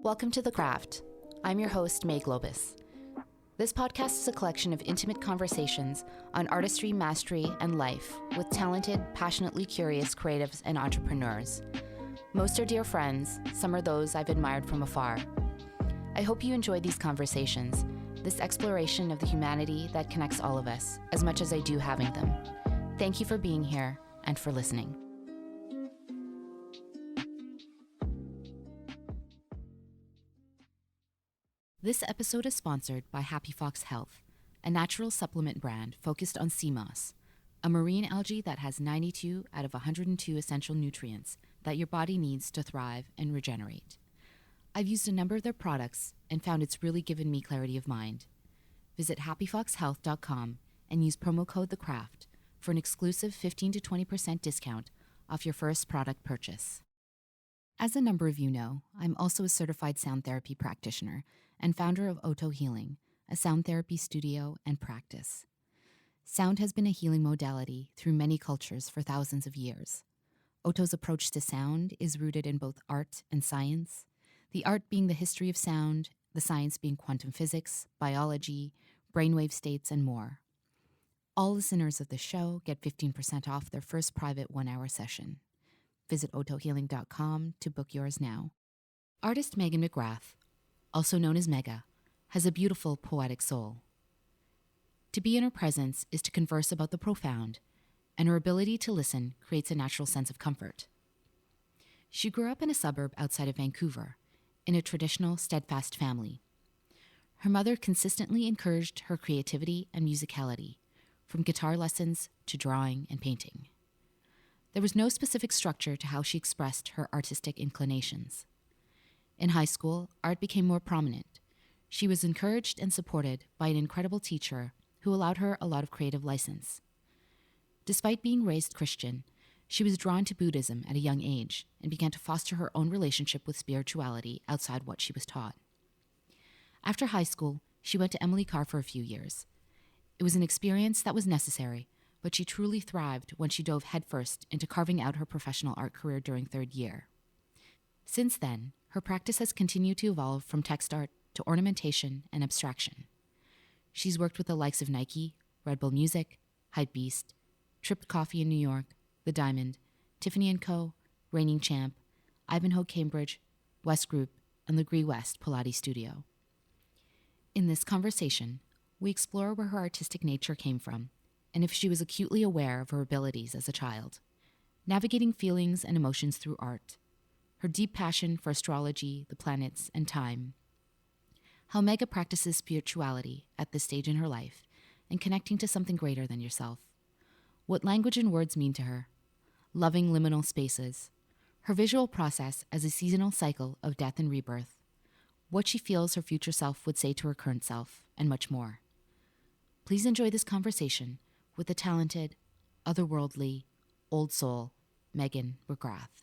Welcome to The Craft. I'm your host, May Globus. This podcast is a collection of intimate conversations on artistry, mastery, and life with talented, passionately curious creatives and entrepreneurs. Most are dear friends, some are those I've admired from afar. I hope you enjoy these conversations, this exploration of the humanity that connects all of us, as much as I do having them. Thank you for being here and for listening. This episode is sponsored by Happy Fox Health, a natural supplement brand focused on sea moss, a marine algae that has 92 out of 102 essential nutrients that your body needs to thrive and regenerate. I've used a number of their products and found it's really given me clarity of mind. Visit happyfoxhealth.com and use promo code THECRAFT for an exclusive 15 to 20% discount off your first product purchase. As a number of you know, I'm also a certified sound therapy practitioner and founder of Oto Healing, a sound therapy studio and practice. Sound has been a healing modality through many cultures for thousands of years. Oto's approach to sound is rooted in both art and science, the art being the history of sound, the science being quantum physics, biology, brainwave states, and more. All listeners of the show get 15% off their first private 1-hour session. Visit otohealing.com to book yours now. Artist Mega McGrath, also known as Mega, has a beautiful poetic soul. To be in her presence is to converse about the profound, and her ability to listen creates a natural sense of comfort. She grew up in a suburb outside of Vancouver, in a traditional, steadfast family. Her mother consistently encouraged her creativity and musicality, from guitar lessons to drawing and painting. There was no specific structure to how she expressed her artistic inclinations. In high school, art became more prominent. She was encouraged and supported by an incredible teacher who allowed her a lot of creative license. Despite being raised Christian, she was drawn to Buddhism at a young age and began to foster her own relationship with spirituality outside what she was taught. After high school, she went to Emily Carr for a few years. It was an experience that was necessary, but she truly thrived when she dove headfirst into carving out her professional art career during third year. Since then, her practice has continued to evolve from text art to ornamentation and abstraction. She's worked with the likes of Nike, Red Bull Music, Hypebeast, Tripped Coffee in New York, The Diamond, Tiffany Co, Reigning Champ, Ivanhoe Cambridge, Wesgroup, and Lagree West Pilates Studio. In this conversation, we explore where her artistic nature came from and if she was acutely aware of her abilities as a child, navigating feelings and emotions through art, her deep passion for astrology, the planets, and time, how Mega practices spirituality at this stage in her life and connecting to something greater than yourself, what language and words mean to her, loving liminal spaces, her visual process as a seasonal cycle of death and rebirth, what she feels her future self would say to her current self, and much more. Please enjoy this conversation with the talented, otherworldly, old soul, Mega McGrath.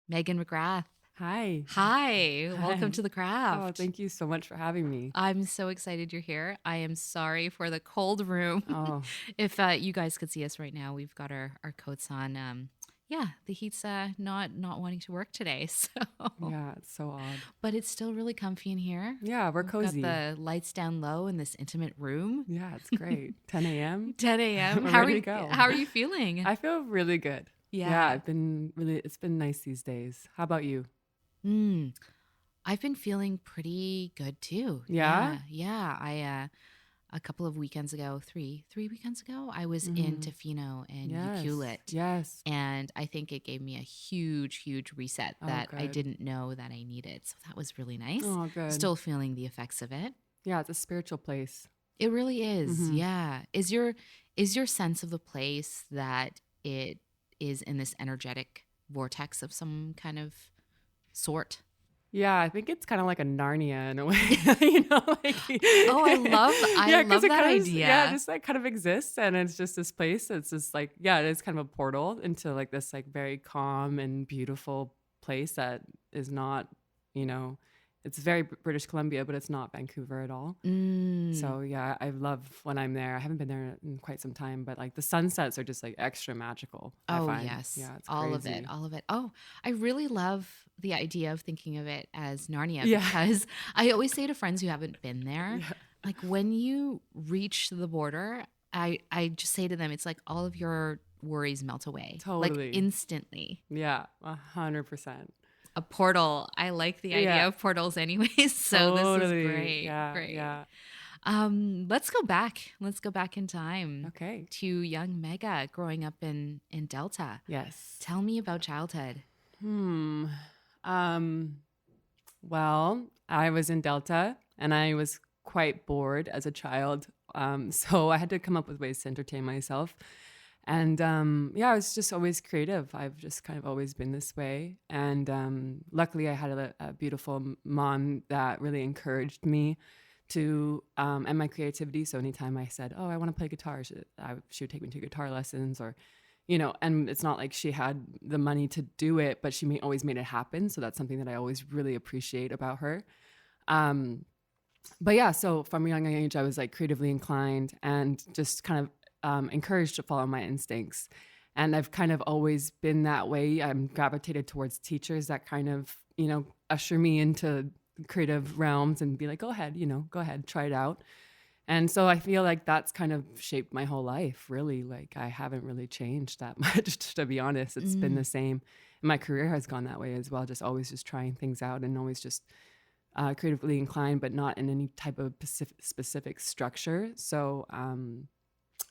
Mega McGrath. Hi. Hi. Welcome to The Craft. Oh, thank you so much for having me. I'm so excited you're here. I am sorry for the cold room. Oh. If you guys could see us right now, we've got our coats on. The heat's not wanting to work today. So Yeah, it's so odd. But it's still really comfy in here. Yeah, we're cozy. We've got the lights down low in this intimate room. Yeah, it's great. 10 a.m. 10 a.m. We're How ready are you, to go. How are you feeling? I feel really good. Yeah. It's been nice these days. How about you? I've been feeling pretty good too. Yeah? Yeah. I a couple of weekends ago, three weekends ago, I was in Tiffany and acutely. Yes. And I think it gave me a huge reset that I good. didn't know that I needed. So that was really nice. Oh, good. Still feeling the effects of it. Yeah, it's a spiritual place. It really is. Yeah. Is your sense of the place that it is in this energetic vortex of some kind of sort? Yeah, I think it's kind of like a Narnia in a way, Oh, I love that idea. Yeah, just like kind of exists, and it's just this place. It's just like, yeah, it is kind of a portal into like this like very calm and beautiful place that is not, it's very British Columbia, but it's not Vancouver at all. So yeah, I love when I'm there. I haven't been there in quite some time, but like the sunsets are just like extra magical. I Oh, find. yes. Yeah, it's All of crazy. it. All of it. Oh, I really love the idea of thinking of it as Narnia Yeah. because I always say to friends who haven't been there, Yeah. like when you reach the border, I just say to them, it's like all of your worries melt away. Totally. Like instantly. Yeah, 100%. A portal. I like the idea Yeah. of portals anyways. So this is great. Yeah. Great. Yeah. Let's go back. Let's go back in time. Okay. To young Mega growing up in Delta. Yes. Tell me about childhood. Well, I was in Delta and I was quite bored as a child. So I had to come up with ways to entertain myself. And yeah, I was just always creative. I've just kind of always been this way. And luckily, I had a beautiful mom that really encouraged me to and my creativity. So anytime I said, "Oh, I want to play guitar," she would take me to guitar lessons, or and it's not like she had the money to do it, but she always made it happen. So that's something that I always really appreciate about her. But yeah, so from a young age, I was like creatively inclined and just kind of encouraged to follow my instincts. And I've kind of always been that way. I'm gravitated towards teachers that kind of, usher me into creative realms and be like, go ahead, try it out. And so I feel like that's kind of shaped my whole life, really. Like I haven't really changed that much, to be honest. It's been the same. And my career has gone that way as well, just always just trying things out and always just creatively inclined, but not in any type of specific structure. So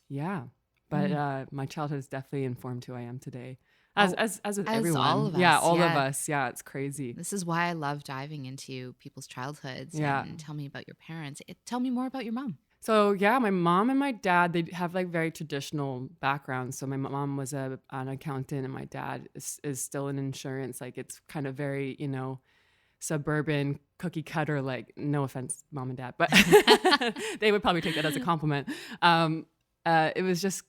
yeah, but my childhood has definitely informed who I am today. As with everyone. All of us. Yeah, all of us. Yeah, it's crazy. This is why I love diving into people's childhoods. Yeah. And tell me about your parents. Tell me more about your mom. So yeah, my mom and my dad, they have like very traditional backgrounds. So my mom was an accountant and my dad is still in insurance. Like it's kind of very, suburban cookie cutter, like no offense, mom and dad, but they would probably take that as a compliment. It was just,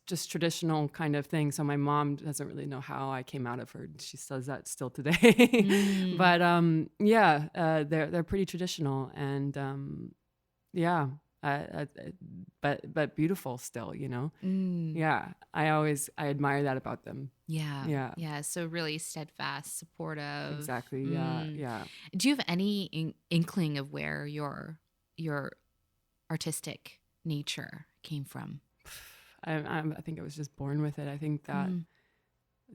just traditional kind of thing. So my mom doesn't really know how I came out of her. She says that still today, but they're pretty traditional and but beautiful still, Yeah, I admire that about them. Yeah. So really steadfast, supportive. Exactly. Yeah. Do you have any inkling of where your artistic nature came from? I think I was just born with it. I think that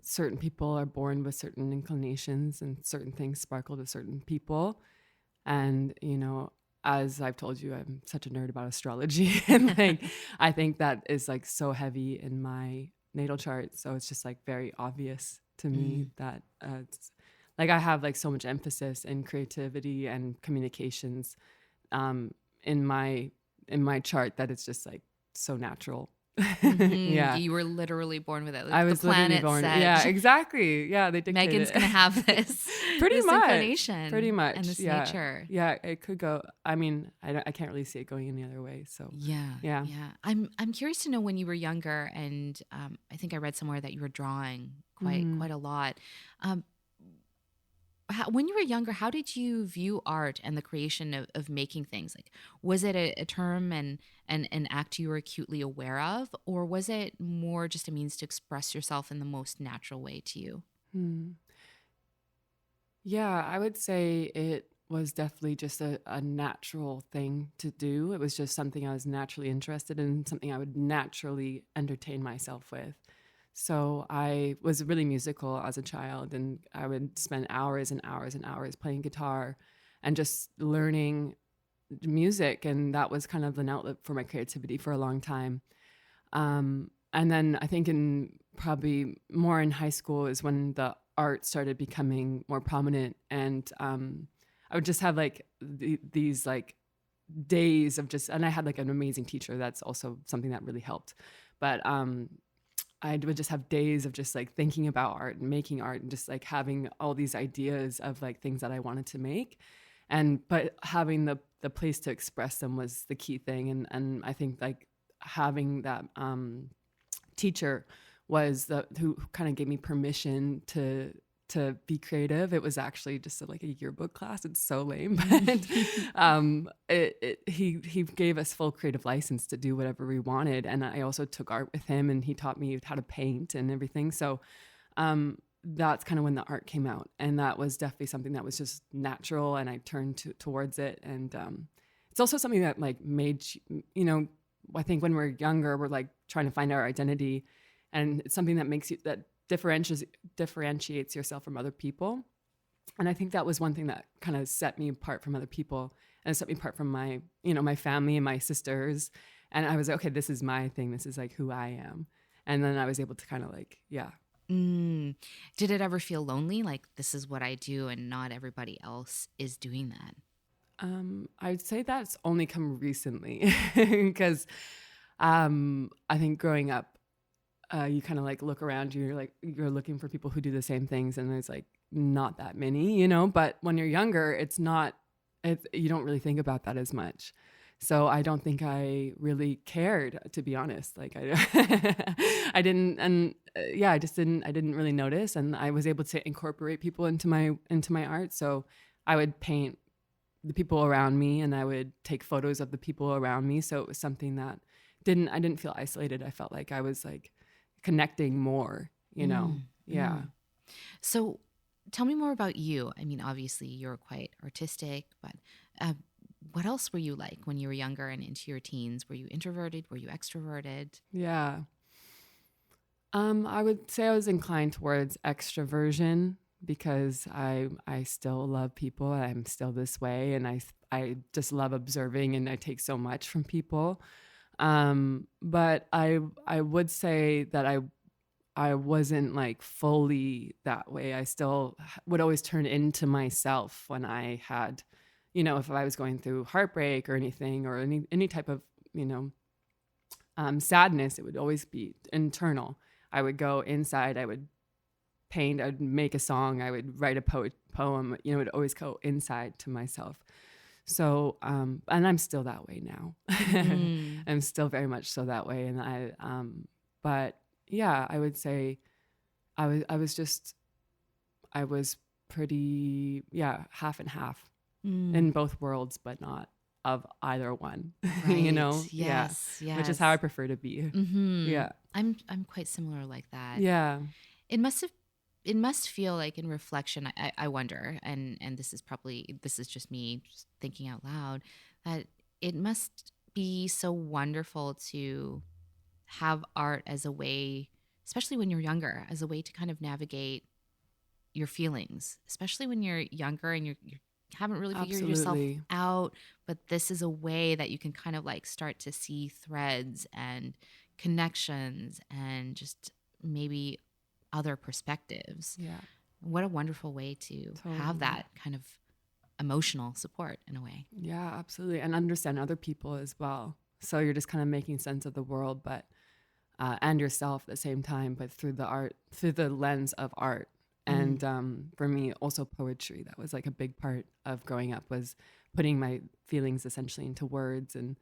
certain people are born with certain inclinations and certain things sparkle to certain people. And, as I've told you, I'm such a nerd about astrology. And like, I think that is like so heavy in my natal chart. So it's just like very obvious to me that it's like I have like so much emphasis in creativity and communications in my chart that it's just like so natural. Yeah, you were literally born with it. Like I was the planet literally born. said, Yeah, exactly. Yeah, they dictated Megan's it. gonna have this Pretty much inclination, pretty much, and this yeah. nature. Yeah, it could go. I mean, I can't really see it going any other way. So Yeah. I'm curious to know when you were younger, and I think I read somewhere that you were drawing quite a lot. When you were younger, how did you view art and the creation of making things? Like, was it a term and an act you were acutely aware of, or was it more just a means to express yourself in the most natural way to you? Yeah, I would say it was definitely just a natural thing to do. It was just something I was naturally interested in, something I would naturally entertain myself with. So I was really musical as a child, and I would spend hours and hours and hours playing guitar and just learning music. And that was kind of an outlet for my creativity for a long time. And then I think probably more in high school is when the art started becoming more prominent. And I would just have like these like days of and I had like an amazing teacher. That's also something that really helped. But I would just have days of just like thinking about art and making art and just like having all these ideas of like things that I wanted to make. But having the place to express them was the key thing. And I think like having that teacher was who kind of gave me permission to to be creative. It was actually just like a yearbook class. It's so lame, but he gave us full creative license to do whatever we wanted. And I also took art with him, and he taught me how to paint and everything. So that's kind of when the art came out, and that was definitely something that was just natural, and I turned towards it. And it's also something that like made, I think when we're younger, we're like trying to find our identity, and it's something that that differentiates yourself from other people. And I think that was one thing that kind of set me apart from other people, and set me apart from my, my family and my sisters. And I was like, okay, this is my thing. This is like who I am. And then I was able to kind of like, Did it ever feel lonely? Like, this is what I do and not everybody else is doing that? I'd say that's only come recently because I think growing up, you kind of like look around you, you're looking for people who do the same things, and there's like not that many, but when you're younger, you don't really think about that as much. So I don't think I really cared, to be honest. Like I didn't, and I didn't really notice. And I was able to incorporate people into my art. So I would paint the people around me, and I would take photos of the people around me. So it was something that I didn't feel isolated. I felt like I was like connecting more, Yeah. So tell me more about you. I mean, obviously you're quite artistic, but what else were you like when you were younger and into your teens? Were you introverted? Were you extroverted? Yeah. I would say I was inclined towards extroversion because I still love people. I'm still this way, and I just love observing, and I take so much from people. But I would say that I wasn't like fully that way. I still would always turn into myself when I had, if I was going through heartbreak or anything, or any type of, sadness, it would always be internal. I would go inside, I would paint, I'd make a song, I would write a poem, it would always go inside to myself. So, and I'm still that way now. I'm still very much so that way. And but yeah, I would say I was pretty, half and half in both worlds, but not of either one, Right. Yes. Yes. Which is how I prefer to be. Mm-hmm. Yeah. I'm quite similar like that. Yeah. It must feel like, in reflection, I wonder, and this is just me just thinking out loud, that it must be so wonderful to have art as a way, especially when you're younger, as a way to kind of navigate your feelings, especially when you're younger and you haven't really figured yourself out, but this is a way that you can kind of like start to see threads and connections and just maybe other perspectives. Yeah. What a wonderful way to have that kind of emotional support in a way. Yeah, absolutely. And understand other people as well. So you're just kind of making sense of the world, but and yourself at the same time, but through the lens of art. And for me, also poetry. That was like a big part of growing up, was putting my feelings essentially into words. And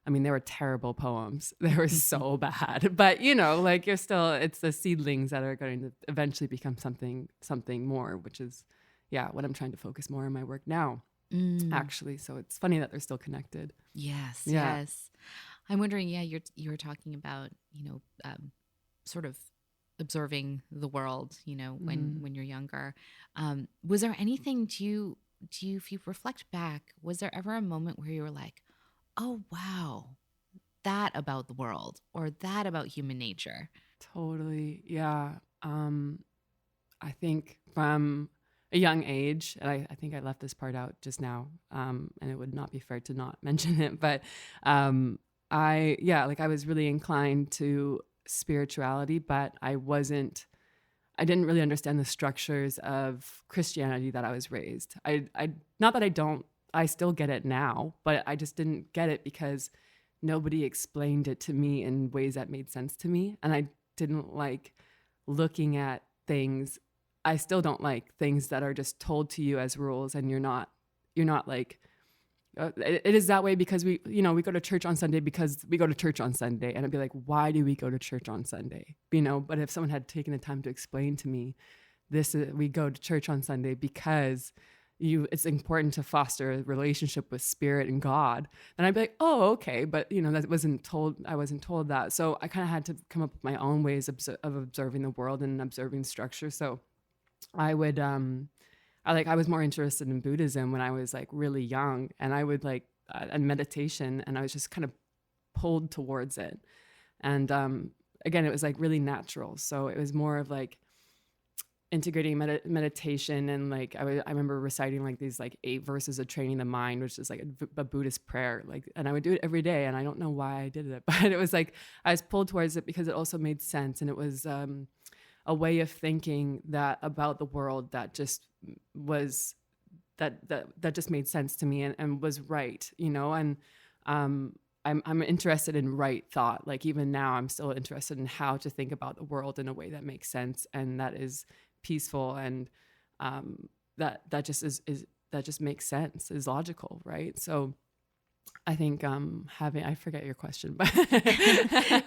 I mean, they were terrible poems. They were so bad. But, like it's the seedlings that are going to eventually become something more, which is, what I'm trying to focus more on my work now, actually. So it's funny that they're still connected. Yes, yes. I'm wondering, you were talking about, sort of observing the world, when you're younger. Was there anything, if you reflect back, was there ever a moment where you were like, oh, wow, that about the world, or that about human nature? Totally. Yeah. I think from a young age, and I think I left this part out just now, and it would not be fair to not mention it, but I was really inclined to spirituality, but I didn't really understand the structures of Christianity that I was raised. Not that I don't, I still get it now, but I just didn't get it because nobody explained it to me in ways that made sense to me. And I didn't like looking at things. I still don't like things that are just told to you as rules, and you're not like, it is that way because we go to church on Sunday because we go to church on Sunday. And I'd be like, why do we go to church on Sunday? But if someone had taken the time to explain to me we go to church on Sunday because it's important to foster a relationship with spirit and God. And I'd be like, oh, okay. But I wasn't told that. So I kind of had to come up with my own ways of observing the world and observing structure. So I would, I was more interested in Buddhism when I was like really young, and I would and meditation, and I was just kind of pulled towards it. And again, it was like really natural. So it was more of like integrating meditation, and like I remember reciting like these like 8 verses of training the mind, which is like a Buddhist prayer, and I would do it every day, and I don't know why I did it, but it was like I was pulled towards it because it also made sense, and it was a way of thinking about the world that just was that just made sense to me and was right, and I'm interested in right thought. Like even now I'm still interested in how to think about the world in a way that makes sense and that is peaceful, and that just makes sense, is logical, right? So I think I forget your question, but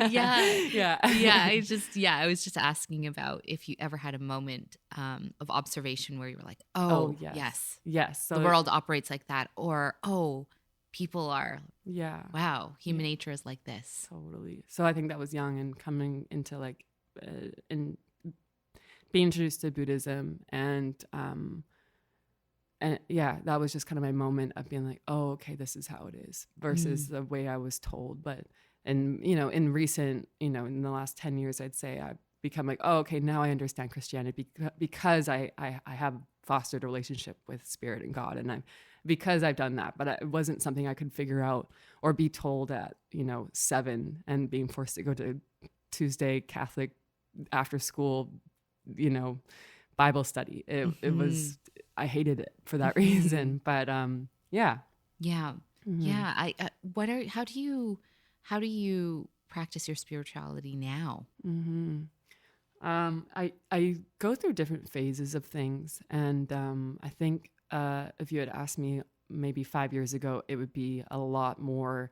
yeah. I was just asking about if you ever had a moment of observation where you were like, oh yes, so the world operates like that, or people are, wow, human Yeah. nature is like this. Totally. So I think that was young and coming into in being introduced to Buddhism, and that was just kind of my moment of being like, oh, okay, this is how it is versus the way I was told. But in recent, in the last 10 years, I'd say I've become like, oh, okay, now I understand Christianity because I have fostered a relationship with spirit and God, and because I've done that. But it wasn't something I could figure out or be told at 7 and being forced to go to Tuesday Catholic after school, Bible study. It was, I hated it for that reason. But yeah. How do you practice your spirituality now? I go through different phases of things, and I think if you had asked me maybe 5 years ago, it would be a lot more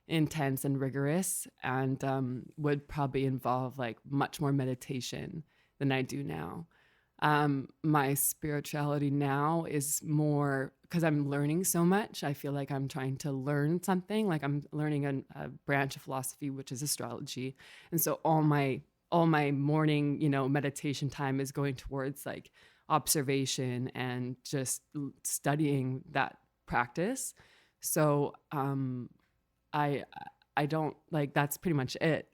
intense and rigorous, and would probably involve like much more meditation than I do now. My spirituality now is more because I'm learning so much. I feel like I'm trying to learn something. Like I'm learning a branch of philosophy, which is astrology, and so all my morning, meditation time is going towards like observation and just studying that practice. So I don't like, that's pretty much it.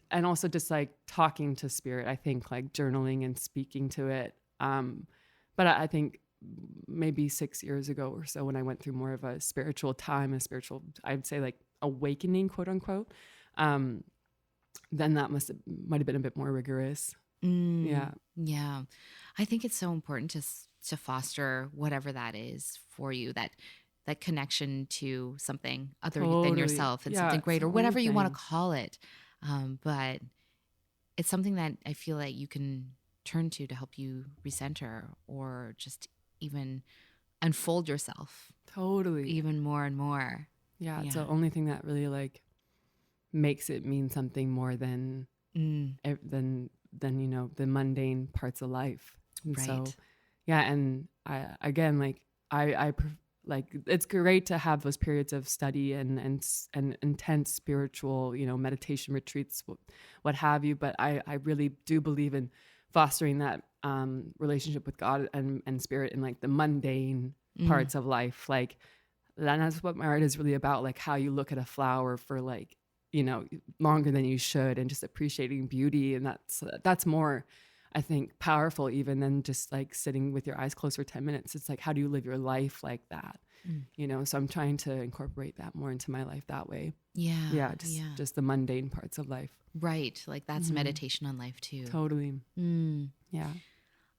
and also just like talking to spirit, I think like journaling and speaking to it. But I think maybe 6 years ago or so, when I went through more of a spiritual time, I'd say like awakening, quote unquote, then that might have been a bit more rigorous. Yeah. I think it's so important to foster whatever that is for you, that connection to something other than yourself and something greater, whatever you want to call it. But it's something that I feel like you can turn to help you recenter or just even unfold yourself. Totally. Even more and more. Yeah. It's the only thing that really like makes it mean something more than the mundane parts of life. And right. So, and I it's great to have those periods of study and intense spiritual, meditation retreats, what have you. But I really do believe in fostering that relationship with God and spirit in like the mundane parts of life. Like that's what my art is really about. Like how you look at a flower for like, longer than you should, and just appreciating beauty. And that's more, I think, powerful even than just like sitting with your eyes closed for 10 minutes. It's like, how do you live your life like that? So I'm trying to incorporate that more into my life that way. Just the mundane parts of life. Right. Like that's meditation on life too. Totally. Yeah.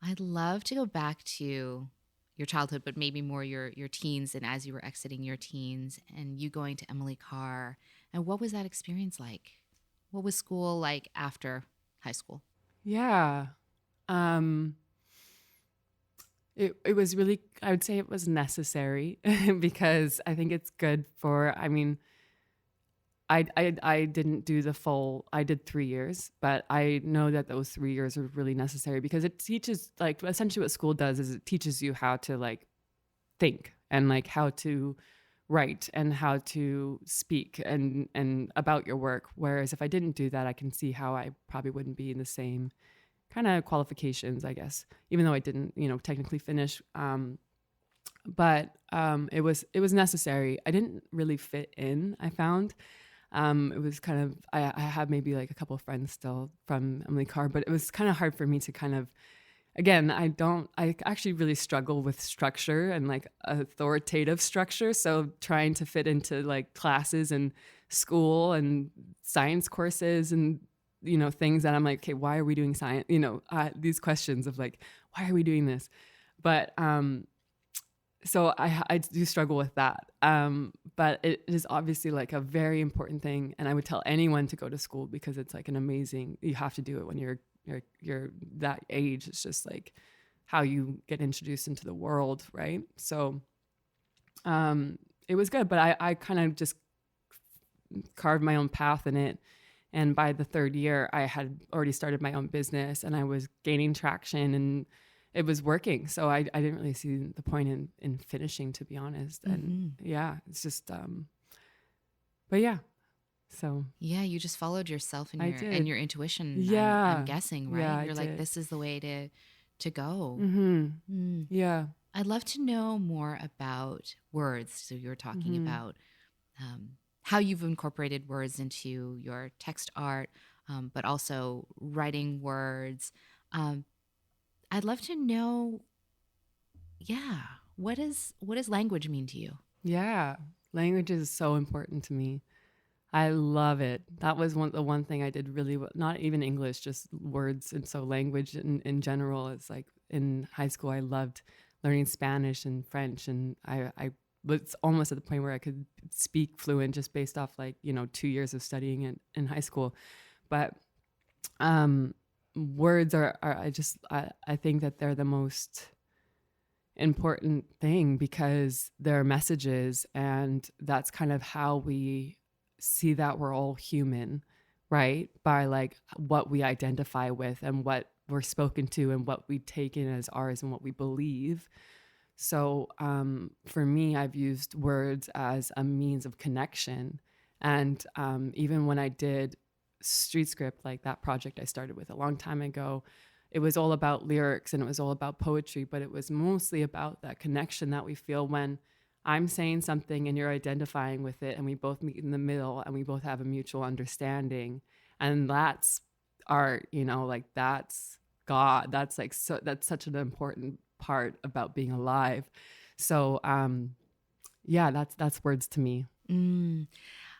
I'd love to go back to your childhood, but maybe more your teens, and as you were exiting your teens and you going to Emily Carr. And what was that experience like? What was school like after high school? Yeah. It was really, I would say it was necessary because I think it's good for, I didn't do the full, I did 3 years, but I know that those 3 years are really necessary because it teaches, like, essentially what school does is it teaches you how to like think and like how to write and how to speak and about your work. Whereas if I didn't do that, I can see how I probably wouldn't be in the same kind of qualifications, I guess, even though I didn't, technically finish. But it was necessary. I didn't really fit in, I found. It was kind of, I had maybe like a couple of friends still from Emily Carr, but it was kind of hard for me to kind of, again, I actually really struggle with structure and like authoritative structure. So trying to fit into like classes and school and science courses and, things that I'm like, okay, why are we doing science? These questions of like, why are we doing this? But, so I do struggle with that. But it is obviously like a very important thing. And I would tell anyone to go to school because it's like an amazing, you have to do it when you're that age. It's just like how you get introduced into the world. Right. So, it was good, but I kind of just carved my own path in it. And by the third year, I had already started my own business and I was gaining traction and it was working. So I didn't really see the point in finishing, to be honest. And yeah, it's just, but yeah. So yeah, you just followed yourself and your intuition. Yeah. I'm guessing, right? Yeah, You're like, this is the way to go. Yeah. I'd love to know more about words. So you were talking about how you've incorporated words into your text art, but also writing words. I'd love to know, what does language mean to you? Yeah. Language is so important to me. I love it. That was the one thing I did really well, not even English, just words. And so language in general is like in high school, I loved learning Spanish and French. And I was almost at the point where I could speak fluent just based off like, 2 years of studying it in high school. But words are I think that they're the most important thing because they're messages, and that's kind of how we see that we're all human, right? By like what we identify with and what we're spoken to and what we take in as ours and what we believe. So for me, I've used words as a means of connection. And even when I did Street Script, like that project I started with a long time ago, it was all about lyrics and it was all about poetry, but it was mostly about that connection that we feel when I'm saying something and you're identifying with it and we both meet in the middle and we both have a mutual understanding. And that's art, like that's God. That's like, so that's such an important part about being alive. So, yeah, that's words to me.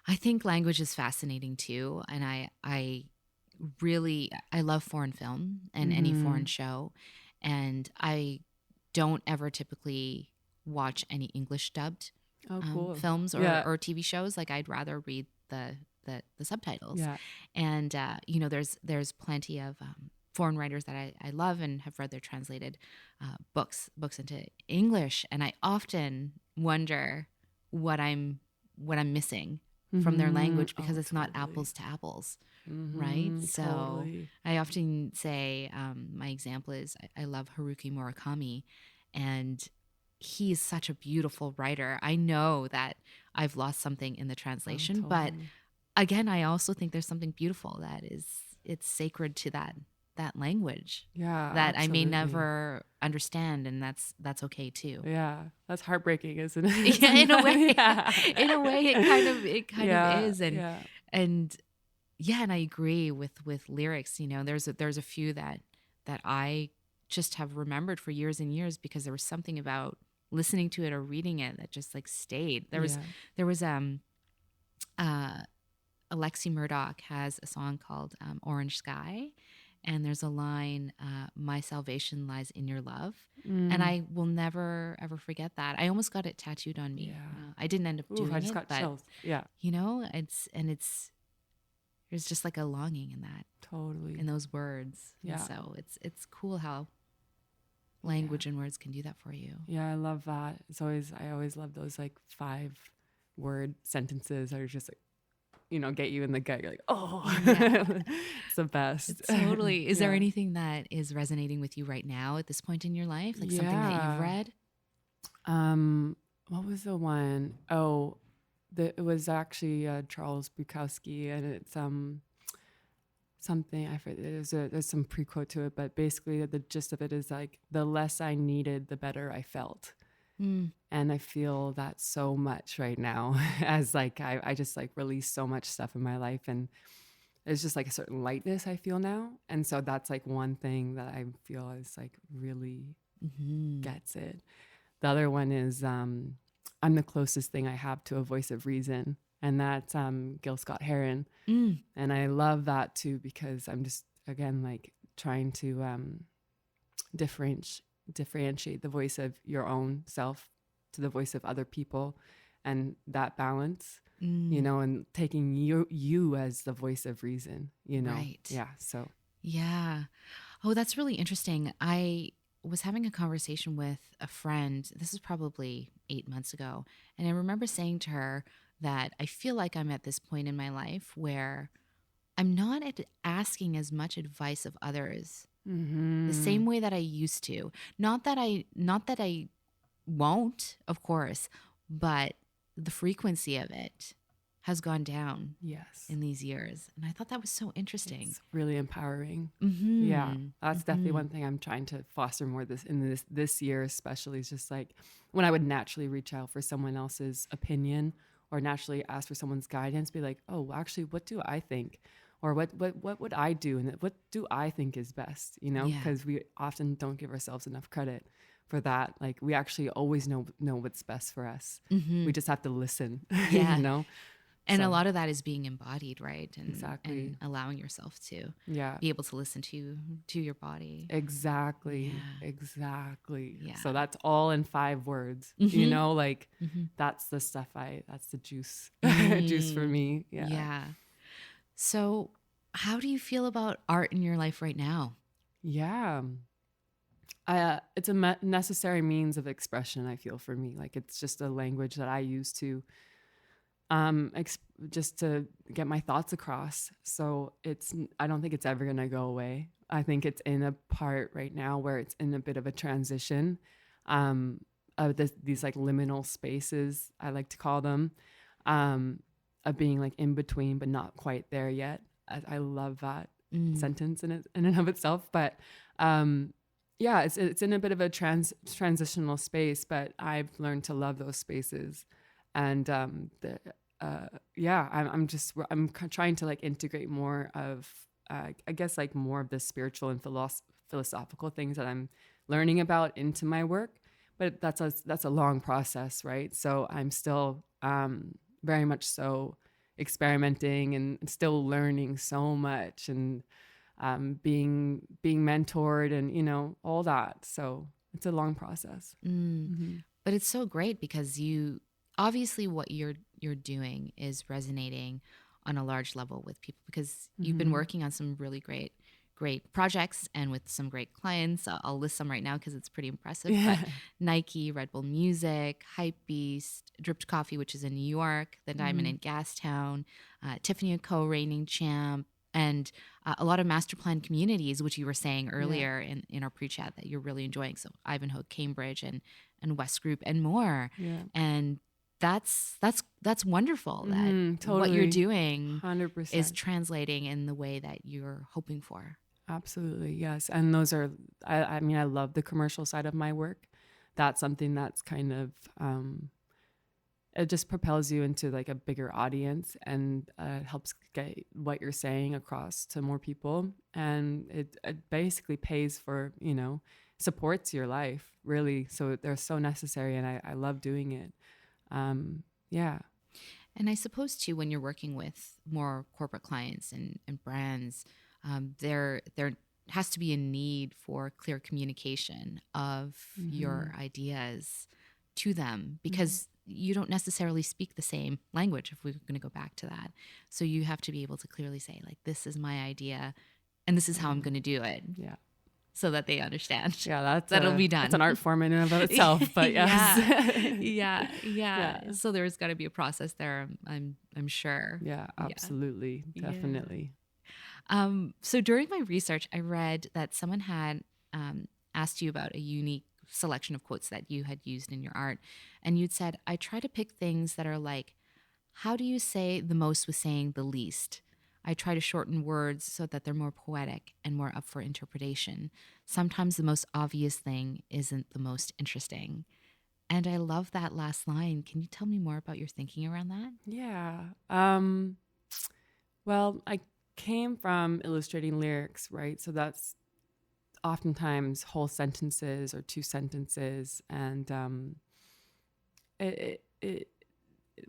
I think language is fascinating too. And I love foreign film and any foreign show. And I don't ever typically watch any English dubbed films or TV shows. Like I'd rather read the subtitles. Yeah. And, there's plenty of foreign writers that I love and have read their translated books into English. And I often wonder what I'm missing from their language because it's not apples to apples. Right? So I often say, my example is I love Haruki Murakami, and he is such a beautiful writer. I know that I've lost something in the translation, but again, I also think there's something beautiful that it's sacred to that language. Yeah, that absolutely. I may never understand, and that's okay too. Yeah, that's heartbreaking, isn't it? Yeah, in a way, in a way, it kind of is, and I agree with lyrics. There's a few that I just have remembered for years and years because there was something about listening to it or reading it that just like stayed. There was Alexi Murdoch has a song called Orange Sky. And there's a line, my salvation lies in your love. And I will never, ever forget that. I almost got it tattooed on me. Yeah. I didn't end up doing it. I just got chills. Yeah. There's just like a longing in that. Totally. In those words. Yeah. And so it's cool how language and words can do that for you. Yeah, I love that. I always love those like 5-word sentences that are just like get you in the gut. You're like, oh, Yeah. it's the best. Totally. Is there Yeah. anything that is resonating with you right now at this point in your life? Like something that you've Yeah. read? What was the one? Oh, it was actually Charles Bukowski, and it's something I forget. There's some pre-quote to it, but basically the gist of it is like, the less I needed, the better I felt. Mm. And I feel that so much right now, as like I just like released so much stuff in my life, and there's just like a certain lightness I feel now. And so that's like one thing that I feel is like really gets it. The other one is I'm the closest thing I have to a voice of reason, and that's Gil Scott-Heron. And I love that too, because I'm just, again, like trying to differentiate the voice of your own self to the voice of other people, and that balance, and taking you as the voice of reason, Right. Yeah. So. Yeah. Oh, that's really interesting. I was having a conversation with a friend. This is probably 8 months ago. And I remember saying to her that I feel like I'm at this point in my life where I'm not asking as much advice of others the same way that I used to. Not that I won't, of course, but the frequency of it has gone down in these years. And I thought that was so interesting. It's really empowering. Yeah, that's definitely one thing I'm trying to foster more this year, especially, is just like when I would naturally reach out for someone else's opinion, or naturally ask for someone's guidance, be like, oh, actually, what do I think? Or what would I do? And what do I think is best? Because we often don't give ourselves enough credit for that. Like, we actually always know what's best for us. We just have to listen, And a lot of that is being embodied, right? And, exactly. And allowing yourself to be able to listen to your body. Exactly. Yeah. Exactly. Yeah. So that's all in 5 words, that's the stuff that's the juice, juice for me. Yeah. Yeah. So how do you feel about art in your life right now? Yeah. It's a necessary means of expression, I feel, for me. Like, it's just a language that I use to just to get my thoughts across. So I don't think it's ever going to go away. I think it's in a part right now where it's in a bit of a transition, of these like liminal spaces, I like to call them, of being like in between, but not quite there yet. I love that sentence in and of itself. But it's in a bit of a transitional space, but I've learned to love those spaces. And I'm trying to like integrate more of, I guess, like more of the spiritual and philosophical things that I'm learning about into my work. But that's a long process, right? So I'm still very much so experimenting and still learning so much, and being mentored, and all that. So it's a long process. But it's so great because obviously what you're doing is resonating on a large level with people, because you've been working on some really great projects and with some great clients. I'll list some right now because it's pretty impressive. But Nike, Red Bull Music, Hypebeast, Dripped Coffee, which is in New York, the Diamond in Gastown, Tiffany Co, reigning champ, and a lot of master plan communities, which you were saying earlier in our pre-chat that you're really enjoying. So Ivanhoe Cambridge and Wesgroup and more. Yeah. And that's wonderful that totally. What you're doing 100% is translating in the way that you're hoping for. Absolutely. Yes. And those are, I mean, I love the commercial side of my work. That's something that's kind of, it just propels you into like a bigger audience, and helps get what you're saying across to more people. And it basically pays for, supports your life, really. So they're so necessary, and I love doing it. Yeah. And I suppose too, when you're working with more corporate clients and brands, there has to be a need for clear communication of your ideas to them, because you don't necessarily speak the same language, if we're going to go back to that. So you have to be able to clearly say, like, this is my idea and this is how I'm going to do it. Yeah. so that they understand. Yeah, that'll be done. That's an art form in and of itself, but yes. Yeah. So there's got to be a process there. I'm sure. Yeah, absolutely. Definitely. So during my research, I read that someone had asked you about a unique selection of quotes that you had used in your art. And you'd said, I try to pick things that are like, how do you say the most with saying the least? I try to shorten words so that they're more poetic and more up for interpretation. Sometimes the most obvious thing isn't the most interesting. And I love that last line. Can you tell me more about your thinking around that? Yeah. Well, I came from illustrating lyrics, right? So that's oftentimes whole sentences or two sentences. And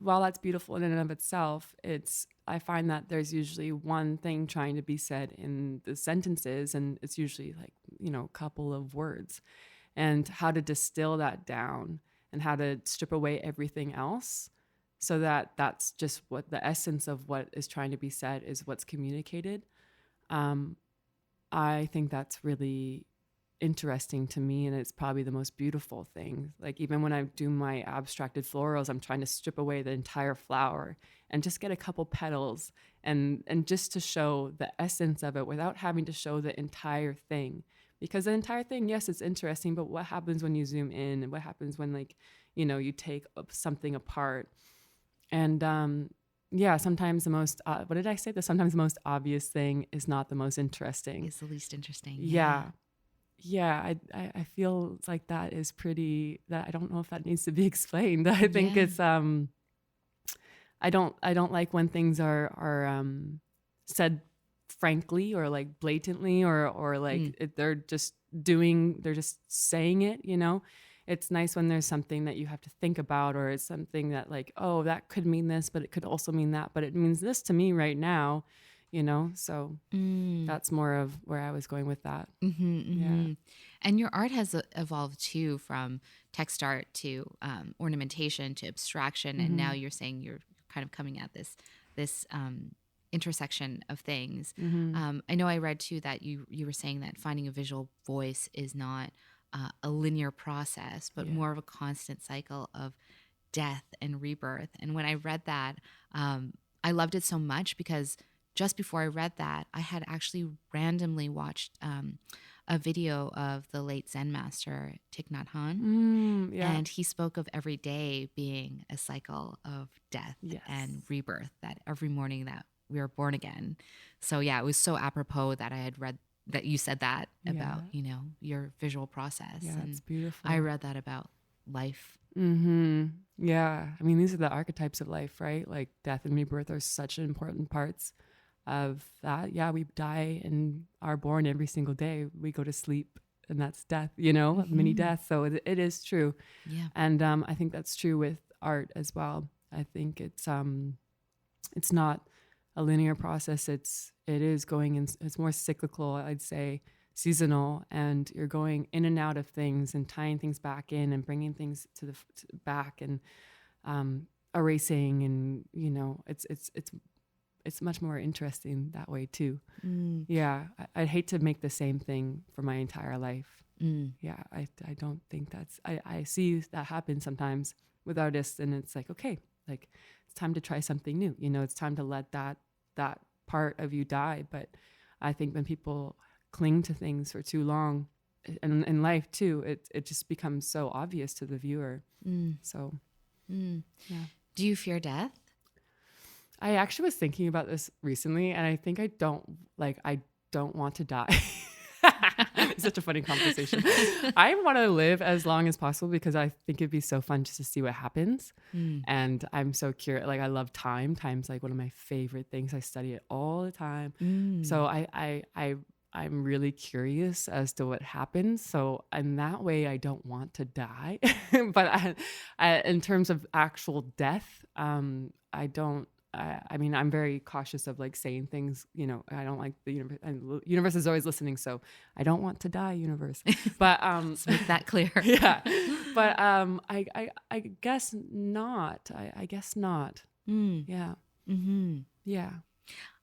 while that's beautiful in and of itself, I find that there's usually one thing trying to be said in the sentences, and it's usually like, a couple of words. And how to distill that down and how to strip away everything else so that that's just what the essence of what is trying to be said is what's communicated. I think that's really interesting to me, and it's probably the most beautiful thing. Like even when I do my abstracted florals, I'm trying to strip away the entire flower and just get a couple petals and just to show the essence of it without having to show the entire thing. Because the entire thing, yes, it's interesting, but what happens when you zoom in, and what happens when you take something apart? And sometimes the most, what did I say? Sometimes the most obvious thing is not the most interesting. It's the least interesting. Yeah. I feel like that is pretty, that I don't know if that needs to be explained. I think it's, I don't like when things are said frankly or like blatantly or like they're just saying it, It's nice when there's something that you have to think about, or it's something that like, oh, that could mean this, but it could also mean that, but it means this to me right now, So that's more of where I was going with that. Yeah. And your art has evolved too, from text art to ornamentation to abstraction, and now you're saying you're kind of coming at this intersection of things. I know I read too that you were saying that finding a visual voice is not a linear process, but more of a constant cycle of death and rebirth. And when I read that, I loved it so much because just before I read that, I had actually randomly watched a video of the late Zen master Thich Nhat Hanh, and he spoke of every day being a cycle of death and rebirth, that every morning that we are born again. So it was so apropos that I had read that you said that about, your visual process. Yeah, and it's beautiful. I read that about life. Yeah. I mean, these are the archetypes of life, right? Like death and rebirth are such important parts of that. Yeah, we die and are born every single day. We go to sleep and that's death, mini death. So it is true. Yeah. And I think that's true with art as well. I think it's not a linear process. It is going in, it's more cyclical, I'd say, seasonal, and you're going in and out of things and tying things back in and bringing things to the back and erasing, and it's much more interesting that way too. Yeah, I'd hate to make the same thing for my entire life. Yeah, I don't think I see that happen sometimes with artists, and it's like, okay, like it's time to try something new. It's time to let that part of you die. But I think when people cling to things for too long, and in life too, it just becomes so obvious to the viewer. So, yeah. Do you fear death? I actually was thinking about this recently, and I think I don't want to die. It's such a funny conversation. I want to live as long as possible because I think it'd be so fun just to see what happens. And I'm so curious. Like, I love time. Time's like one of my favorite things. I study it all the time. So I'm really curious as to what happens. So in that way, I don't want to die. But in terms of actual death, I don't. I mean, I'm very cautious of like saying things, I don't like the universe, and universe is always listening. So I don't want to die, universe, but, let's make that clear. Yeah. But, I guess not. I guess not. Yeah. Yeah.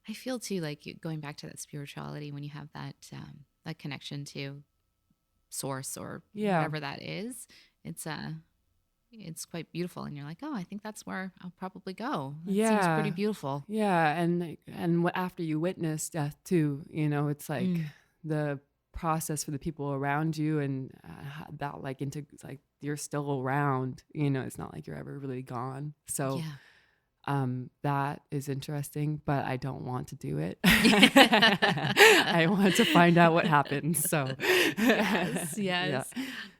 I feel too, like going back to that spirituality, when you have that, that connection to source or Yeah. whatever that is, it's quite beautiful. And you're like, oh, I think that's where I'll probably go. That seems pretty beautiful. Yeah. And after you witness death too, it's like the process for the people around you, and that like into like you're still around, it's not like you're ever really gone. So that is interesting, but I don't want to do it. I want to find out what happens. So yes. Yeah.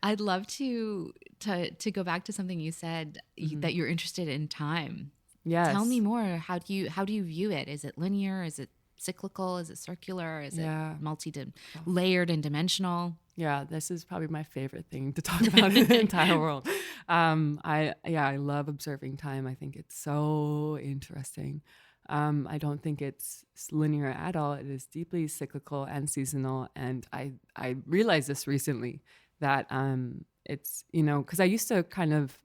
I'd love to go back to something you said that you're interested in time. Yes. Tell me more. How do you view it? Is it linear? Is it cyclical? Is it circular? Is it layered and dimensional? Yeah, this is probably my favorite thing to talk about in the entire world. I love observing time. I think it's so interesting. I don't think it's linear at all. It is deeply cyclical and seasonal. And I realized this recently that it's, because I used to kind of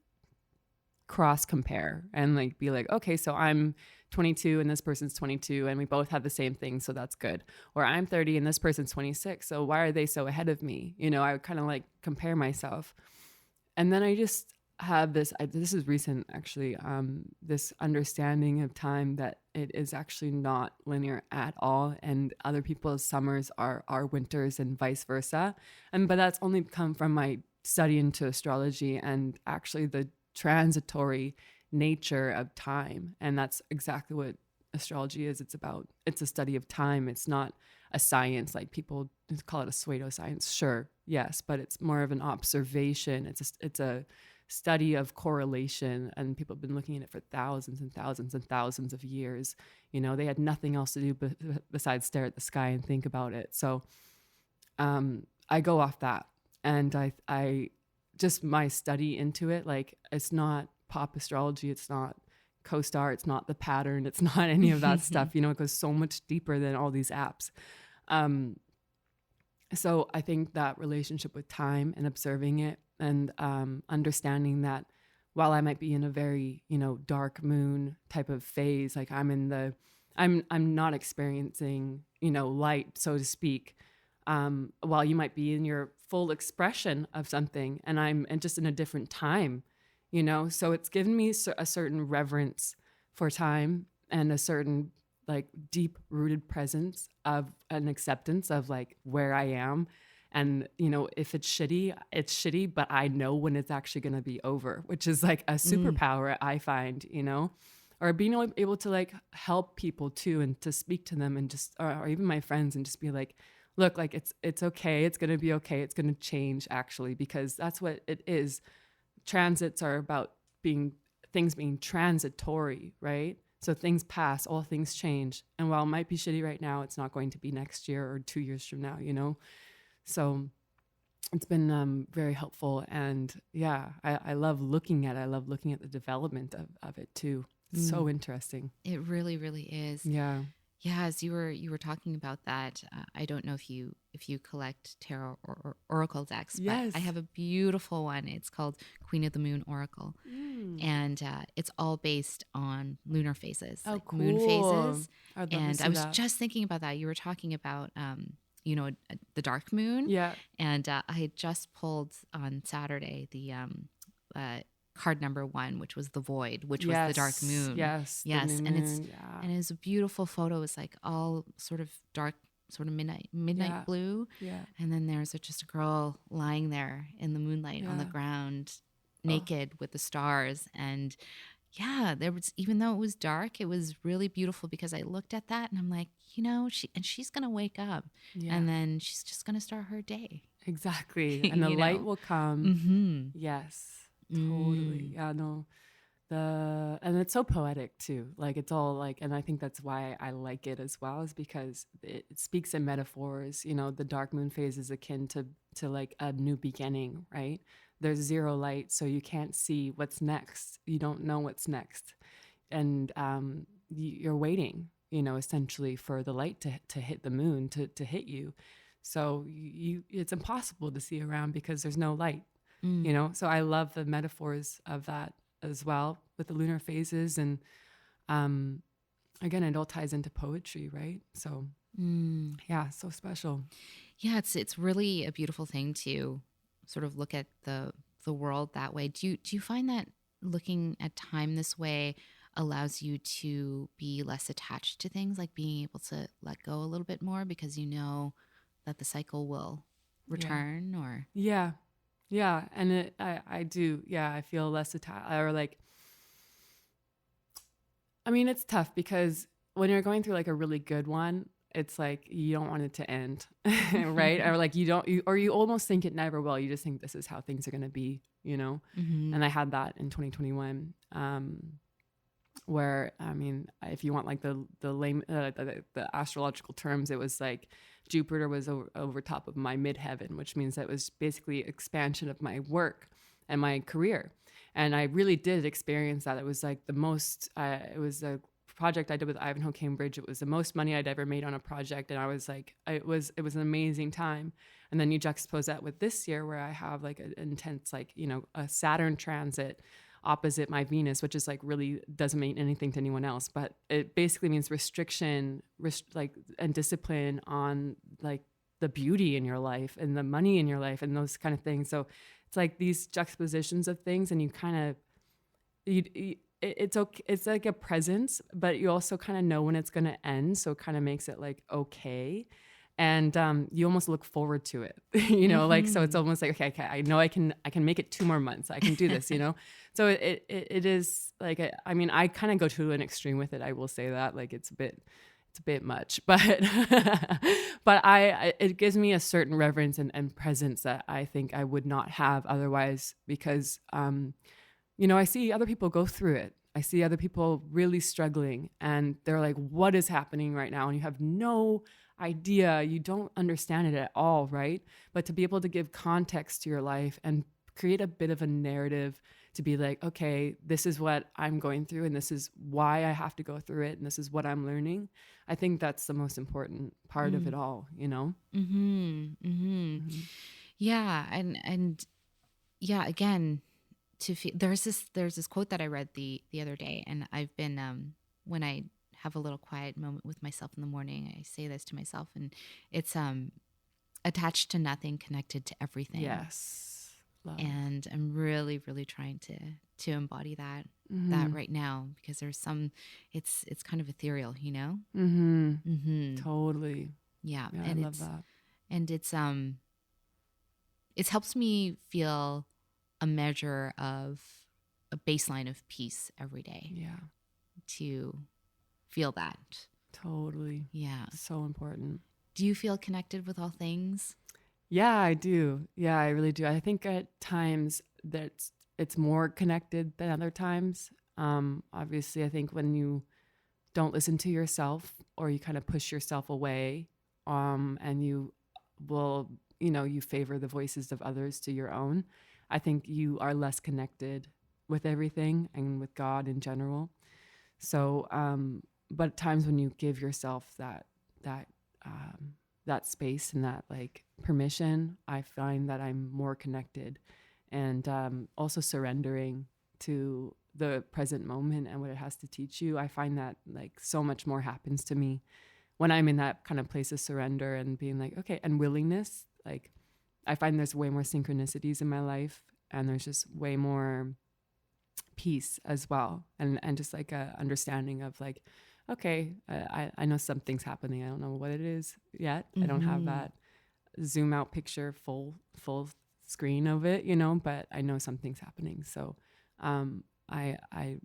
cross compare and like be like, okay, so I'm 22 and this person's 22 and we both have the same thing, so that's good. Or I'm 30 and this person's 26, so why are they so ahead of me? I would kind of like compare myself. And then I just have this is recent actually, this understanding of time that it is actually not linear at all, and other people's summers are our winters and vice versa. But that's only come from my study into astrology and actually the transitory nature of time. And that's exactly what astrology is. It's a study of time. It's not a science, like people call it a pseudoscience. Sure, yes, but it's more of an observation. It's a study of correlation, and people have been looking at it for thousands and thousands and thousands of years. They had nothing else to do besides stare at the sky and think about it. So I go off that, and I just my study into it, like it's not pop astrology, it's not CoStar, it's not the pattern, it's not any of that stuff. It goes so much deeper than all these apps. So I think that relationship with time and observing it and understanding that while I might be in a very, dark moon type of phase, like I'm not experiencing, light, so to speak, while you might be in your full expression of something, and I'm just in a different time, so it's given me a certain reverence for time and a certain like deep rooted presence of an acceptance of like where I am. And, if it's shitty, but I know when it's actually going to be over, which is like a superpower I find, or being able to like help people too, and to speak to them and just, or even my friends, and just be like, look, like it's okay. It's going to be okay. It's going to change actually, because that's what it is. Transits are about things being transitory, right? So things pass, all things change. And while it might be shitty right now, it's not going to be next year or 2 years from now, So it's been very helpful. And yeah, I love looking at it. I love looking at the development of it too. It's so interesting. It really, really is. Yeah. Yeah, as you were talking about that, I don't know if you collect tarot or oracle decks, Yes. but I have a beautiful one. It's called Queen of the Moon Oracle, and it's all based on lunar phases, Oh, like cool. moon phases. I'd love And to I see was that. just thinking about that. You were talking about the dark moon. Yeah. And I had just pulled on Saturday the card number 1, which was the void, which was the dark moon. Yes. And Yeah. it's a beautiful photo. It's like all sort of dark, sort of midnight Yeah. blue. Yeah. And then there's just a girl lying there in the moonlight on the ground, naked with the stars. And yeah, there was, even though it was dark, it was really beautiful, because I looked at that and I'm like, she's going to wake up, and then she's just going to start her day. Exactly. And the light will come. Mm-hmm. Yes. Totally. Yeah, no. And it's so poetic too. Like it's all like, and I think that's why I like it as well, is because it speaks in metaphors. The dark moon phase is akin to like a new beginning, right? There's zero light, so you can't see what's next. You don't know what's next. And you're waiting, essentially for the light to hit the moon, to hit you. So it's impossible to see around because there's no light. So I love the metaphors of that as well with the lunar phases. And again, it all ties into poetry, right? So yeah, so special. Yeah, it's really a beautiful thing to sort of look at the world that way. Do you find that looking at time this way allows you to be less attached to things, like being able to let go a little bit more because you know that the cycle will Yeah. return? Or Yeah. Yeah. And I do. Yeah. I feel less attached, or like, I mean, it's tough because when you're going through like a really good one, it's like you don't want it to end, right? Or like or you almost think it never will. You just think this is how things are going to be, you know? Mm-hmm. And I had that in 2021, where, I mean, if you want like the astrological terms, it was like Jupiter was over top of my midheaven, which means that it was basically expansion of my work and my career. And I really did experience that. It was like the most, it was a project I did with Ivanhoe Cambridge. It was the most money I'd ever made on a project. And I was like, it was an amazing time. And then you juxtapose that with this year where I have like an intense, like, you know, a Saturn transit opposite my Venus, which is like really doesn't mean anything to anyone else, but it basically means restriction, like, and discipline on like the beauty in your life and the money in your life and those kind of things. So it's like these juxtapositions of things, and you kind of, it's okay. It's like a presence, but you also kind of know when it's going to end. So it kind of makes it like, okay. And you almost look forward to it, you know, like, so it's almost like, okay, I know I can make it 2 more months. I can do this, you know? So it is like, I mean, I kind of go to an extreme with it. I will say that, like, it's a bit much, but, but it gives me a certain reverence and presence that I think I would not have otherwise, because, you know, I see other people go through it. I see other people really struggling, and they're like, what is happening right now? And you have no idea. You don't understand it at all, right? But to be able to give context to your life and create a bit of a narrative to be like, okay, this is what I'm going through, and this is why I have to go through it, and this is what I'm learning. I think that's the most important part of it all, you know? Mm-hmm. Mm-hmm. Mm-hmm. Yeah. And yeah, again, to feel, there's this quote that I read the other day, and I've been, when I have a little quiet moment with myself in the morning, I say this to myself, and it's attached to nothing, connected to everything. Yes. Love. And I'm really, really trying to embody that right now, because there's some, it's kind of ethereal, you know? Mm-hmm. Mm-hmm. Totally. Yeah. Yeah, And I love that. And it helps me feel a measure of a baseline of peace every day. Yeah. To feel that. Totally. Yeah. So important. Do you feel connected with all things? Yeah, I do. Yeah, I really do. I think at times that it's more connected than other times. Obviously, I think when you don't listen to yourself, or you kind of push yourself away, and you will, you know, you favor the voices of others to your own, I think you are less connected with everything and with God in general. So, but at times when you give yourself that space and that like permission, I find that I'm more connected, and also surrendering to the present moment and what it has to teach you. I find that like so much more happens to me when I'm in that kind of place of surrender and being like, okay, and willingness. Like, I find there's way more synchronicities in my life, and there's just way more peace as well, and just like a understanding of like, okay, I know something's happening. I don't know what it is yet. I don't have that zoom out picture full screen of it, you know, but I know something's happening. So I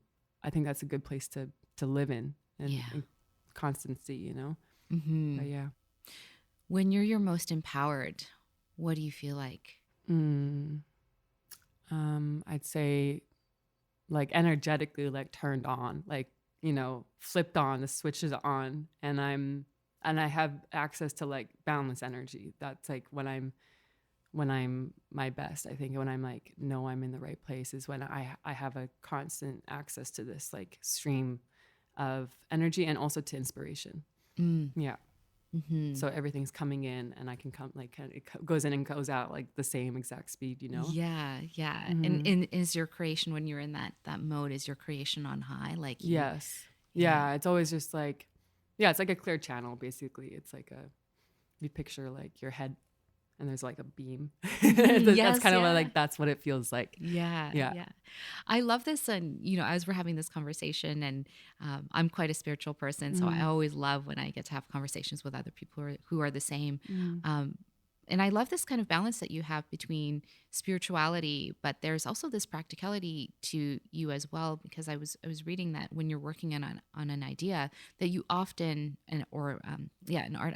think that's a good place to live in, and constancy, you know. But yeah, when you're your most empowered, what do you feel like? I'd say like energetically, like turned on, like, you know, flipped on, the switch is on, and I have access to like boundless energy. That's like when I'm my best. I think when I'm like, no, I'm in the right place, is when I have a constant access to this like stream of energy, and also to inspiration. Yeah. So everything's coming in, and I can come, like, it goes in and goes out like the same exact speed, you know? Yeah. And is your creation, when you're in that mode, is your creation on high? Like, yes. Yeah. It's always just like, yeah, it's like a clear channel, basically. It's like you picture like your head and there's like a beam. Yes, That's kind of yeah. like, that's what it feels like. Yeah, Yeah. yeah. I love this. And, as we're having this conversation, and I'm quite a spiritual person, so I always love when I get to have conversations with other people who are the same. Um, and I love this kind of balance that you have between spirituality, but there's also this practicality to you as well, because I was reading that when you're working on an idea, that you often, an art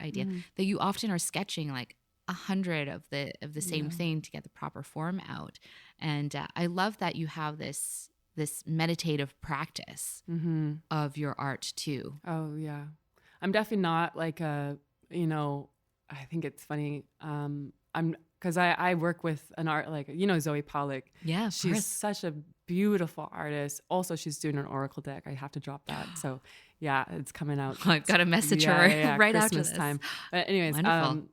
idea, that you often are sketching like 100 of the same thing to get the proper form out. And I love that you have this meditative practice of your art too. Oh yeah. I'm definitely not like I think it's funny. Because I work with an art, like, Zoe Pollock. Yeah, of she's course. such a beautiful artist. Also, she's doing an oracle deck. I have to drop that. So yeah, it's coming out. I've got to message her right Christmas after this. time. But anyways, Wonderful.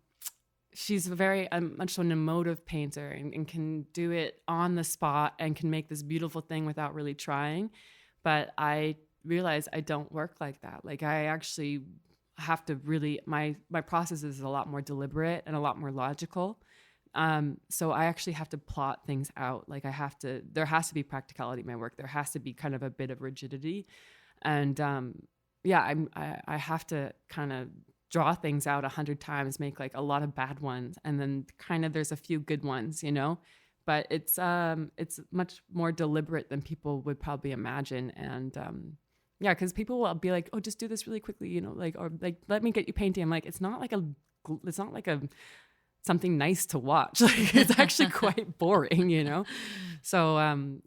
she's very much an emotive painter and can do it on the spot and can make this beautiful thing without really trying. But I realize I don't work like that. Like, I actually have to really, my process is a lot more deliberate and a lot more logical. So I actually have to plot things out. Like, there has to be practicality in my work. There has to be kind of a bit of rigidity. And I have to kind of draw things out 100 times, make like a lot of bad ones, and then kind of there's a few good ones, but it's much more deliberate than people would probably imagine. And because people will be like, oh, just do this really quickly, or like, let me get you painting. I'm like, it's not like a something nice to watch. Like, it's actually quite boring, So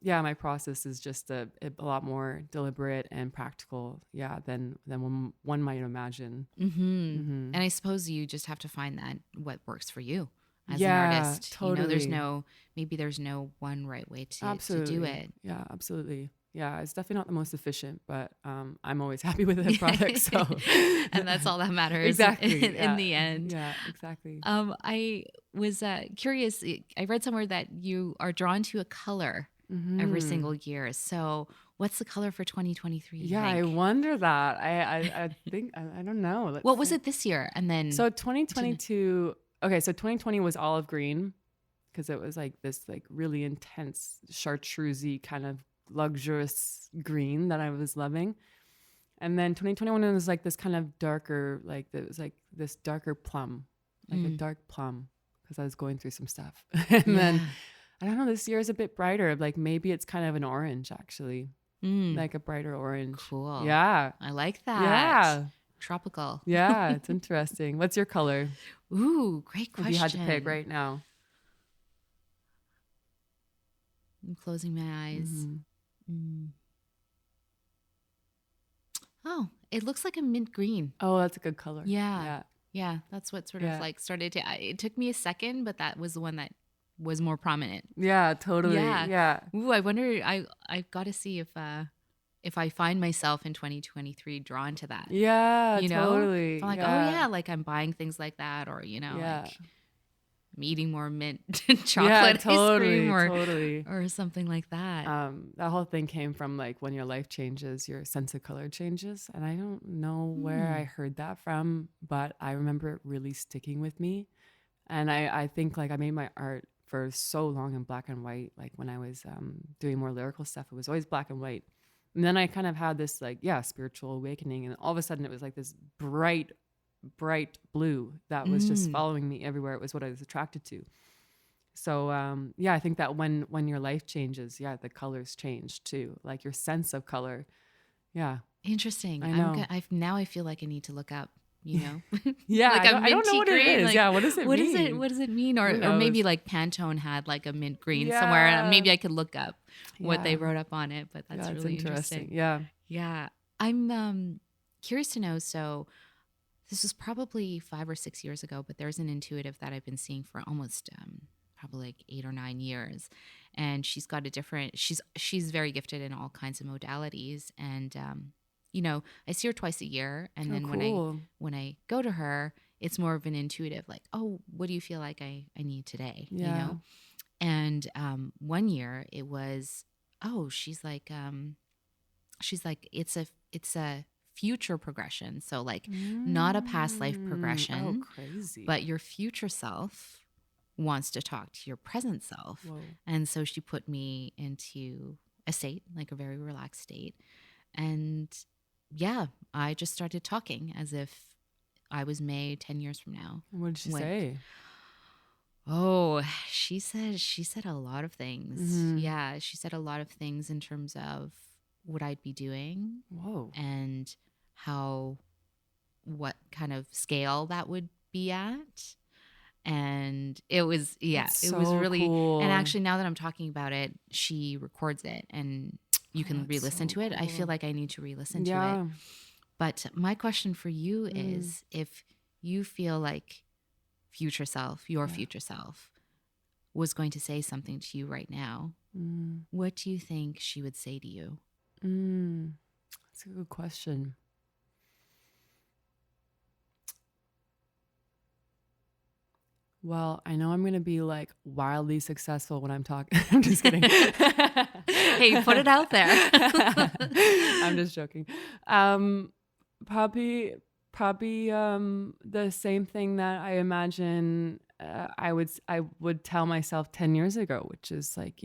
my process is just a lot more deliberate and practical, than one might imagine. And I suppose you just have to find that what works for you as an artist. Totally. There's no one right way to do it. Yeah, absolutely. Yeah, it's definitely not the most efficient, but I'm always happy with the product. So, and that's all that matters. Exactly. in the end. Yeah, exactly. I was curious. I read somewhere that you are drawn to a color every single year. So, what's the color for 2023? Yeah, I wonder that. I think I don't know. What was it this year? And then 2022. Okay, so 2020 was olive green, because it was like this like really intense chartreusey kind of luxurious green that I was loving. And then 2021 was like this kind of darker, like it was like this darker plum, like a dark plum, because I was going through some stuff. And then I don't know, this year is a bit brighter. Like, maybe it's kind of an orange, actually, like a brighter orange. Cool. Yeah, I like that. Yeah, tropical. Yeah, it's interesting. What's your color? Ooh, great question. If you had to pick right now. I'm closing my eyes. Oh, it looks like a mint green. Oh, that's a good color. Yeah. That's what sort of like started to. It took me a second, but that was the one that was more prominent. Yeah, totally. Yeah. Ooh, I wonder. I've got to see if I find myself in 2023 drawn to that. Yeah, totally. If I'm like, oh yeah, like I'm buying things like that, or like I'm eating more mint chocolate ice cream or something like that. That whole thing came from like, when your life changes, your sense of color changes. And I don't know where I heard that from, but I remember it really sticking with me. And I think like I made my art for so long in black and white. Like, when I was doing more lyrical stuff, it was always black and white. And then I kind of had this like, spiritual awakening. And all of a sudden it was like this bright blue that was just following me everywhere. It was what I was attracted to. So I think that when your life changes, the colors change too, like your sense of color. Yeah, interesting. I know. Now I feel like I need to look up, Yeah, like I don't know what green. it is. Like, what does it mean? What does it mean? Or maybe like Pantone had like a mint green somewhere, and maybe I could look up what they wrote up on it. But that's really interesting. Yeah. I'm curious to know. So this was probably 5 or 6 years ago, but there's an intuitive that I've been seeing for almost probably like 8 or 9 years, and she's got a different. She's very gifted in all kinds of modalities, and I see her twice a year, and then when I go to her, it's more of an intuitive, like, oh, what do you feel like I need today? And one year it was, she's like it's a future progression. So like not a past life progression, crazy, but your future self wants to talk to your present self. Whoa. And so she put me into a state, like a very relaxed state. And yeah, I just started talking as if I was May 10 years from now. What did she say? Oh, she said a lot of things. Mm-hmm. Yeah, she said a lot of things in terms of what I'd be doing. Whoa. And what kind of scale that would be at. And it was, That's it was so really cool. And actually, now that I'm talking about it, she records it and you can re-listen to it. I feel like I need to re-listen to it. But my question for you is, if you feel like future self, your future self, was going to say something to you right now, what do you think she would say to you? That's a good question. Well, I know I'm going to be like wildly successful when I'm talking. I'm just kidding. Hey, put it out there. I'm just joking. Probably the same thing that I imagine I would tell myself 10 years ago, which is like,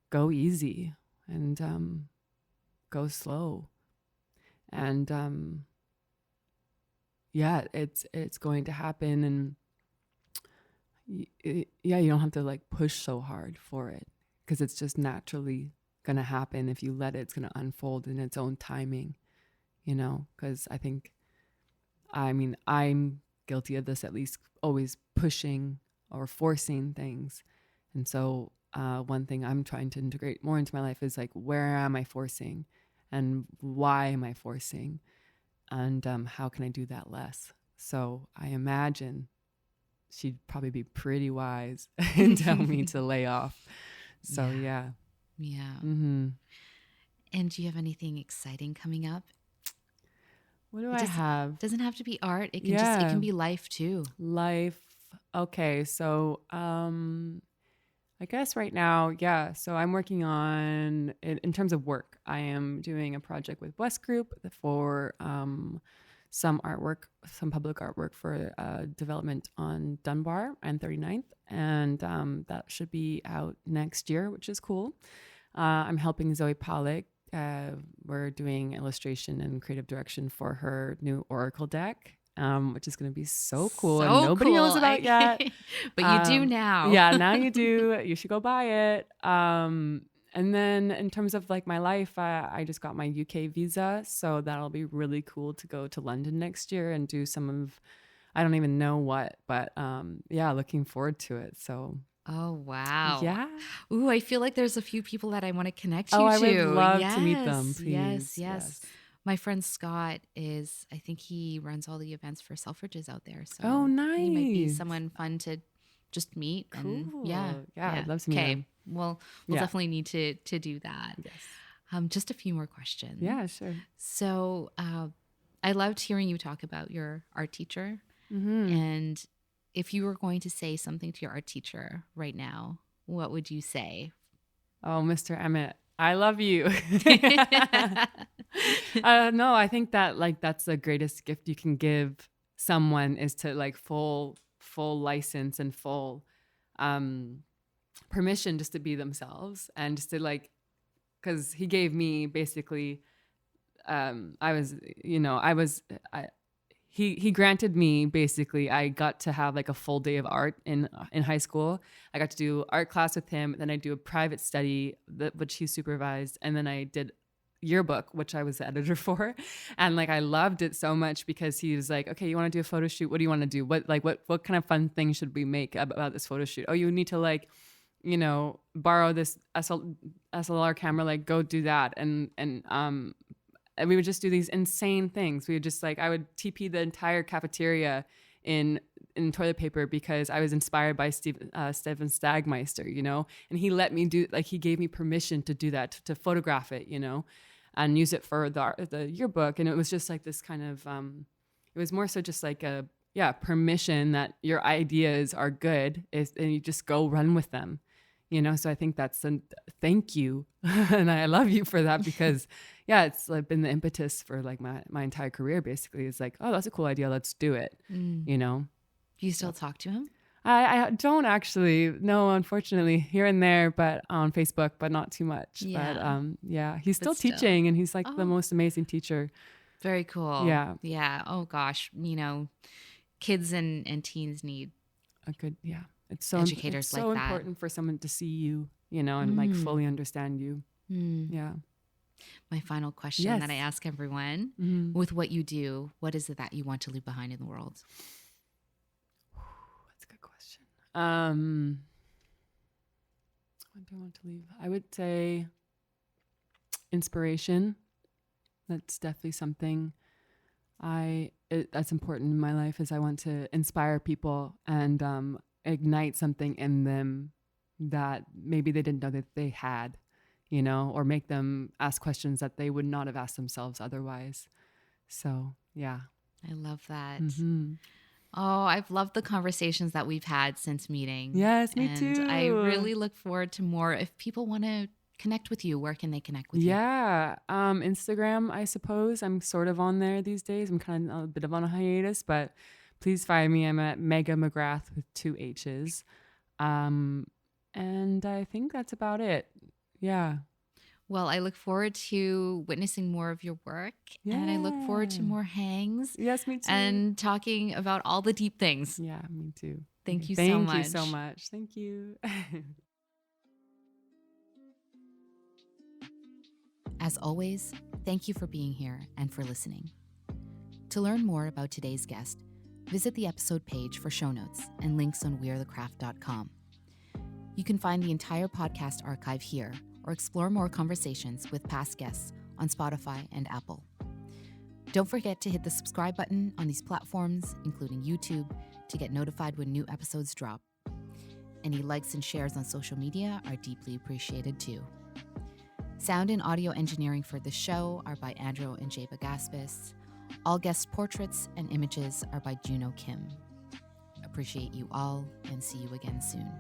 go easy and go slow. And it's going to happen. And you don't have to like push so hard for it, because it's just naturally going to happen. If you let it, it's going to unfold in its own timing, because I'm guilty of this, at least always pushing or forcing things. And so one thing I'm trying to integrate more into my life is like, where am I forcing and why am I forcing? And how can I do that less? So I imagine she'd probably be pretty wise and tell me to lay off. So yeah. Mm-hmm. And do you have anything exciting coming up? What do I have? Doesn't have to be art. It can it can be life too. Life. Okay. So I guess right now, so I'm working on, in terms of work, I am doing a project with Wesgroup for some public artwork for development on Dunbar and 39th. And that should be out next year, which is cool. I'm helping Zoe Pollock. We're doing illustration and creative direction for her new Oracle deck, which is going to be so cool. And nobody knows about yet. But you do now. Yeah, now you do. You should go buy it. And then in terms of like my life, I just got my UK visa. So that'll be really cool to go to London next year and do some of, I don't even know what, but looking forward to it. So. Oh, wow. Yeah. Ooh, I feel like there's a few people that I want to connect you to. I would love to meet them, please. Yes. My friend Scott I think he runs all the events for Selfridges out there. So oh, nice. He might be someone fun to just meet. Cool. And yeah, I'd love to meet him. Okay, we'll definitely need to do that. Yes. Just a few more questions. Yeah, sure. So I loved hearing you talk about your art teacher. Mm-hmm. And if you were going to say something to your art teacher right now, what would you say? Oh, Mr. Emmett, I love you. No, I think that like that's the greatest gift you can give someone, is to like full license and full permission just to be themselves, and just to like, because he gave me basically he granted me, basically, I got to have like a full day of art in high school. I got to do art class with him. Then I do a private study which he supervised. And then I did yearbook, which I was the editor for. And like, I loved it so much because he was like, okay, you want to do a photo shoot? What do you want to do? What kind of fun thing should we make about this photo shoot? Oh, you need to like, borrow this SLR camera, like go do that. And we would just do these insane things. We would just like, I would TP the entire cafeteria in toilet paper because I was inspired by Stefan Stagmeister, and he let me do, like, he gave me permission to do that, to photograph it, and use it for the yearbook. And it was just like this kind of, it was more so just like permission that your ideas are good, and you just go run with them. So I think that's a thank you. And I love you for that, because it's like been the impetus for like my entire career, basically. It's like, oh, that's a cool idea. Let's do it. Do you still talk to him? I don't actually. No, unfortunately, here and there, but on Facebook, but not too much. Yeah. But yeah, he's But still still. teaching, and he's like the Oh. most amazing teacher. Very cool. Yeah. Yeah. Oh gosh. Kids and teens need A good, yeah. It's so educators it's so like that. important for someone to see you, and like fully understand you. Yeah. My final question Yes. that I ask everyone, with what you do, what is it that you want to leave behind in the world? That's a good question. What do I want to leave? I would say inspiration. That's definitely something that's important in my life, is I want to inspire people and ignite something in them that maybe they didn't know that they had, or make them ask questions that they would not have asked themselves otherwise. So, yeah. I love that. Oh, I've loved the conversations that we've had since meeting. Yes, me and too. I really look forward to more. If people want to connect with you, where can they connect with you? Yeah. Instagram, I suppose. I'm sort of on there these days. I'm kind of a bit of on a hiatus, but please find me. I'm at Mega McGrath with 2 H's. And I think that's about it. Yeah. Well, I look forward to witnessing more of your work, and I look forward to more hangs. Yes, me too. And talking about all the deep things. Yeah, me too. Thank you so much. Thank you so much. Thank you. As always, thank you for being here and for listening. To learn more about today's guest, visit the episode page for show notes and links on wearethecraft.com. You can find the entire podcast archive here, or explore more conversations with past guests on Spotify and Apple. Don't forget to hit the subscribe button on these platforms, including YouTube, to get notified when new episodes drop. Any likes and shares on social media are deeply appreciated too. Sound and audio engineering for this show are by Andrew and Jaba Gaspis. All guest portraits and images are by Juno Kim. Appreciate you all, and see you again soon.